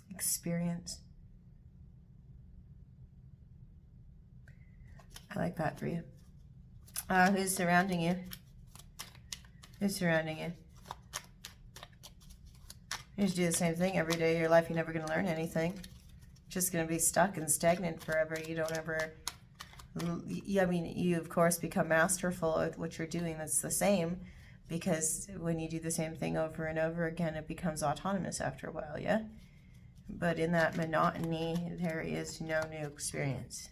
experience. I like that for you. Who's surrounding you? Who's surrounding you? You just do the same thing every day of your life. You're never going to learn anything. You're just going to be stuck and stagnant forever. You don't ever... I mean, you, of course, become masterful at what you're doing. That's the same. Because when you do the same thing over and over again, it becomes autonomous after a while, yeah? But in that monotony, there is no new experience.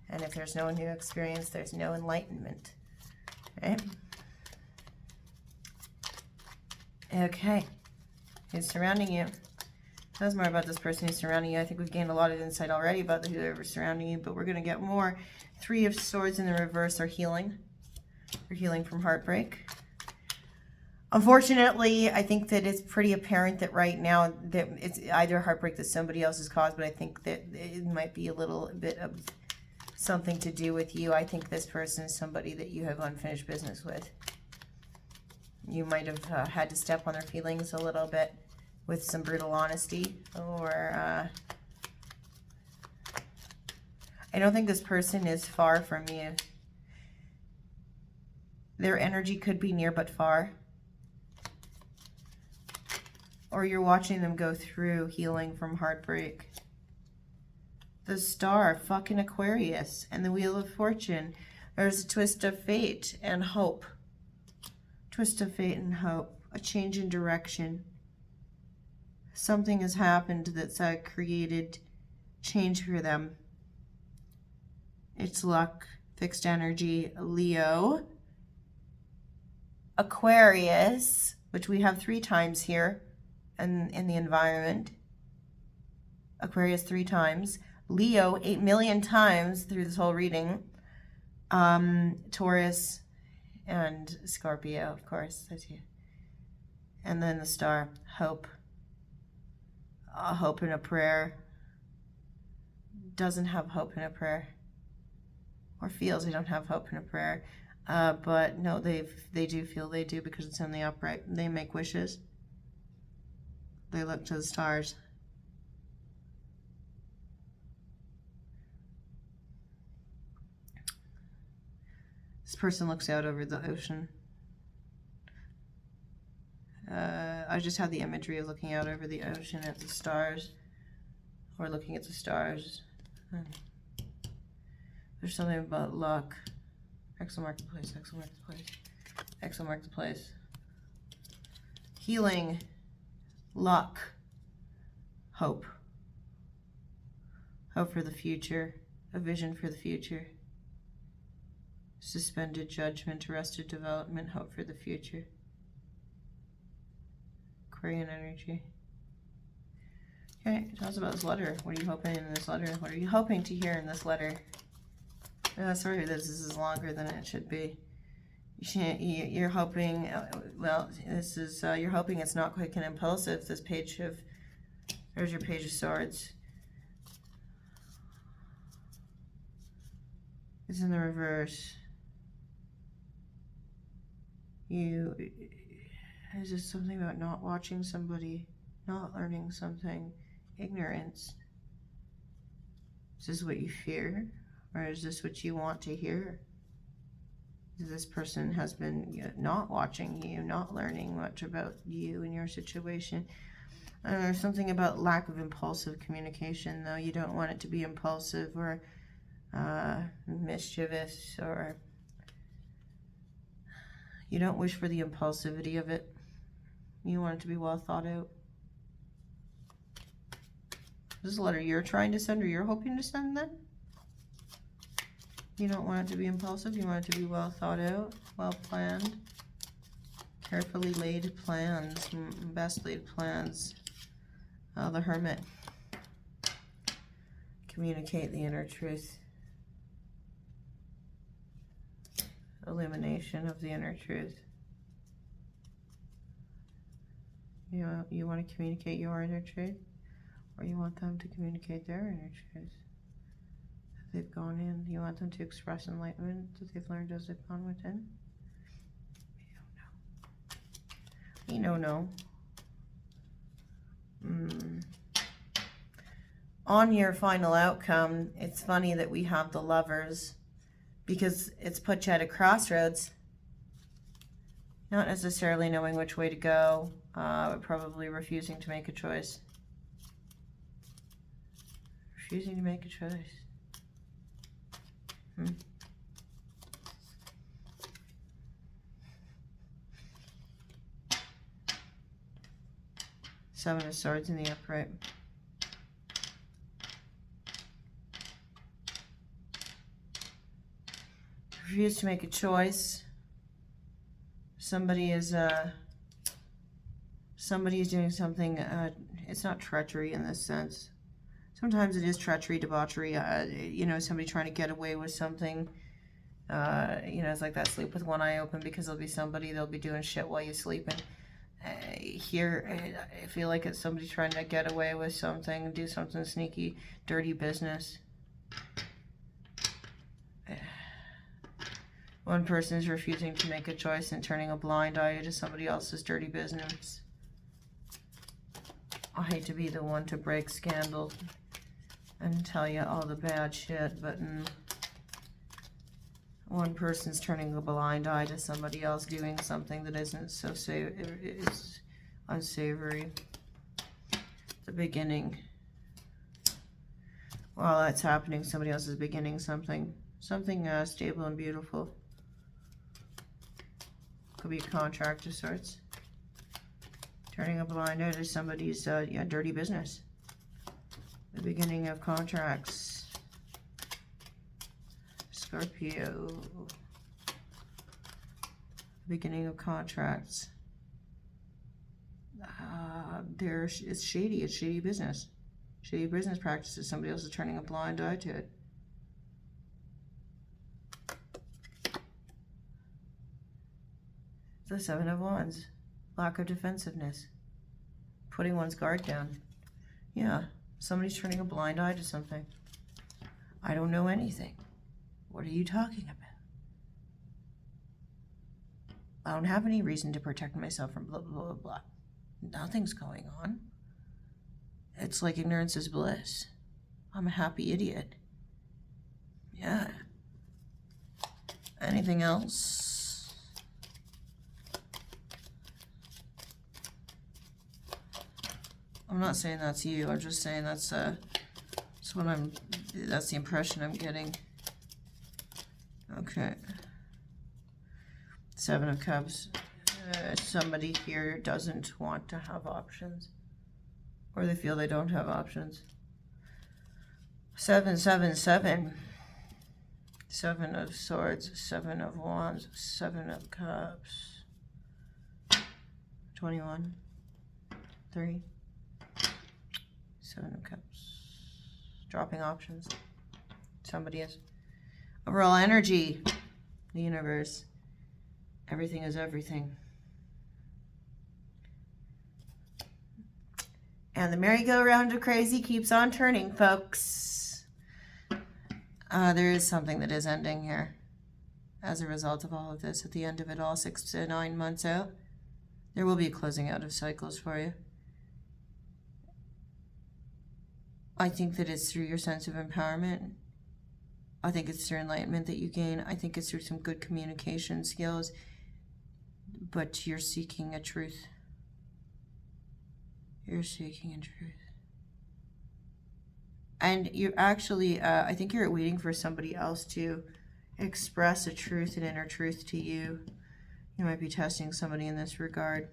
And if there's no new experience, there's no enlightenment. Right? Okay. Who's surrounding you? Tell us more about this person who's surrounding you. I think we've gained a lot of insight already about whoever's surrounding you, but we're going to get more. Three of Swords in the reverse are healing. They're healing from heartbreak. Unfortunately, I think that it's pretty apparent that right now that it's either heartbreak that somebody else has caused, but I think that it might be a little bit of something to do with you. I think this person is somebody that you have unfinished business with. You might have had to step on their feelings a little bit with some brutal honesty, or I don't think this person is far from you. Their energy could be near but far. or you're watching them go through healing from heartbreak. The Star, fucking Aquarius, and the Wheel of Fortune. There's a twist of fate and hope. Twist of fate and hope. A change in direction. Something has happened that's created change for them. It's luck, fixed energy, Leo, Aquarius, which we have 3 times here in the environment. Aquarius 3 times. Leo 8 million times through this whole reading. Taurus and Scorpio, of course. That's you. And then the Star, hope. Hope in a prayer. Doesn't have hope in a prayer. Or feels they don't have hope in a prayer. But no, they do feel they do, because it's in the upright. They make wishes. They look to the stars. This person looks out over the ocean. I just have the imagery of looking out over the ocean at the stars, or looking at the stars. There's something about luck. X will mark the place, X will mark the place, X will mark the place. Healing, luck, hope. Hope for the future, a vision for the future. Suspended judgment, arrested development, hope for the future. Aquarian energy. Okay, tell us about this letter. What are you hoping in this letter? What are you hoping to hear in this letter? Sorry, this is longer than it should be. You're hoping, well, this is, you're hoping it's not quick and impulsive. This page of, there's your Page of Swords. It's in the reverse. Is this something about not watching somebody, not learning something, ignorance? Is this what you fear? Or is this what you want to hear? This person has been not watching you, not learning much about you and your situation. There's something about lack of impulsive communication, though. You don't want it to be impulsive or mischievous, or you don't wish for the impulsivity of it. You want it to be well thought out. This is a letter you're trying to send, or you're hoping to send, then? You don't want it to be impulsive. You want it to be well thought out, well planned, carefully laid plans, best laid plans. The Hermit. Communicate the inner truth. Illumination of the inner truth. You want to communicate your inner truth, or you want them to communicate their inner truth that they've gone in. You want them to express enlightenment that they've learned as they've gone within. We don't know. On your final outcome, it's funny that we have the Lovers, because it's put you at a crossroads. Not necessarily knowing which way to go, but probably refusing to make a choice. Refusing to make a choice. Seven of Swords in the upright. Refuse to make a choice. Somebody is doing something. It's not treachery in this sense. Sometimes it is treachery, debauchery. Somebody trying to get away with something. It's like that, sleep with one eye open, because there'll be somebody, they'll be doing shit while you're sleeping. Here, I feel like it's somebody trying to get away with something, do something sneaky, dirty business. One person is refusing to make a choice and turning a blind eye to somebody else's dirty business. I hate to be the one to break scandal and tell you all the bad shit, but one person's turning a blind eye to somebody else doing something that isn't so it's unsavory. the beginning. While that's happening, somebody else is beginning something stable and beautiful. Could be a contract of sorts. Turning a blind eye to somebody's dirty business. The beginning of contracts. Scorpio. Beginning of contracts. It's shady. It's shady business. Shady business practices. Somebody else is turning a blind eye to it. The Seven of Wands. Lack of defensiveness. Putting one's guard down. Yeah. Somebody's turning a blind eye to something. I don't know anything. What are you talking about? I don't have any reason to protect myself from blah, blah, blah, blah. Nothing's going on. It's like ignorance is bliss. I'm a happy idiot. Yeah. Anything else? I'm not saying that's you. I'm just saying that's the impression I'm getting. Okay. Seven of Cups. Somebody here doesn't want to have options, or they feel they don't have options. 777. Seven of Swords, Seven of Wands, Seven of Cups. 21. 3. Seven of Cups. Dropping options. Somebody is. Overall energy. The universe. Everything is everything. And the merry-go-round of crazy keeps on turning, folks. There is something that is ending here as a result of all of this. At the end of it all, 6 to 9 months out, there will be a closing out of cycles for you. I think that it's through your sense of empowerment. I think it's through enlightenment that you gain. I think it's through some good communication skills. But you're seeking a truth. You're seeking a truth. And you're actually, I think you're waiting for somebody else to express a truth, an inner truth to you. You might be testing somebody in this regard.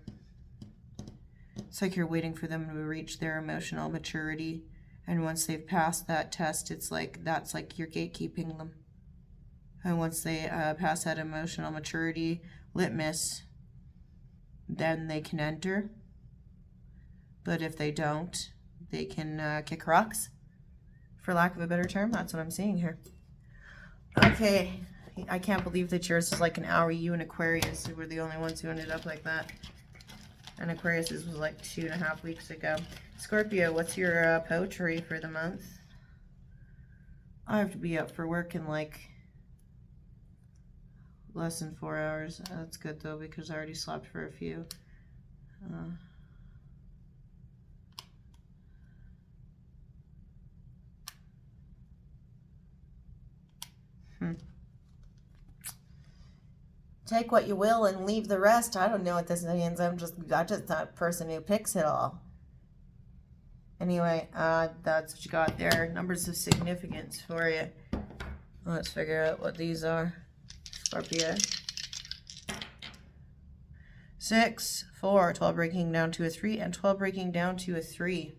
It's like you're waiting for them to reach their emotional maturity. And once they've passed that test, it's like, that's like you're gatekeeping them. And once they pass that emotional maturity litmus, then they can enter. But if they don't, they can kick rocks, for lack of a better term. That's what I'm seeing here. Okay, I can't believe that yours is like an hour. You and Aquarius were the only ones who ended up like that. And Aquarius was like 2.5 weeks ago. Scorpio, what's your poetry for the month? I have to be up for work in like less than 4 hours. That's good though, because I already slept for a few. Take what you will and leave the rest. I don't know what this means. I'm just that person who picks it all. Anyway, that's what you got there. Numbers of significance for you. Let's figure out what these are. Scorpio. 6, 4, 12 breaking down to a 3, and 12 breaking down to a 3.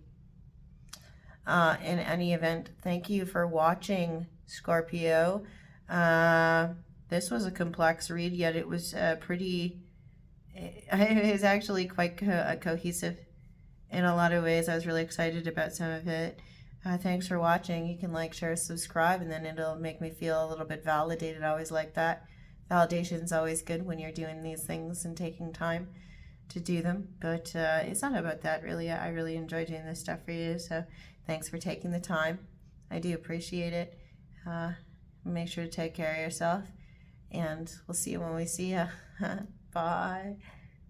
In any event, thank you for watching, Scorpio. This was a complex read, yet it was it was actually quite cohesive in a lot of ways. I was really excited about some of it. Thanks for watching. You can like, share, subscribe, and then it'll make me feel a little bit validated. I always like that. Validation is always good when you're doing these things and taking time to do them. But it's not about that, really. I really enjoy doing this stuff for you. So thanks for taking the time. I do appreciate it. Make sure to take care of yourself. And we'll see you when we see you. Bye.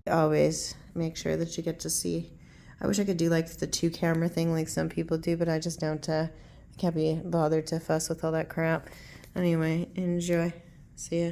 Always make sure that you get to see. I wish I could do like the 2-camera thing like some people do, but I just don't. I can't be bothered to fuss with all that crap. Anyway, enjoy. See ya.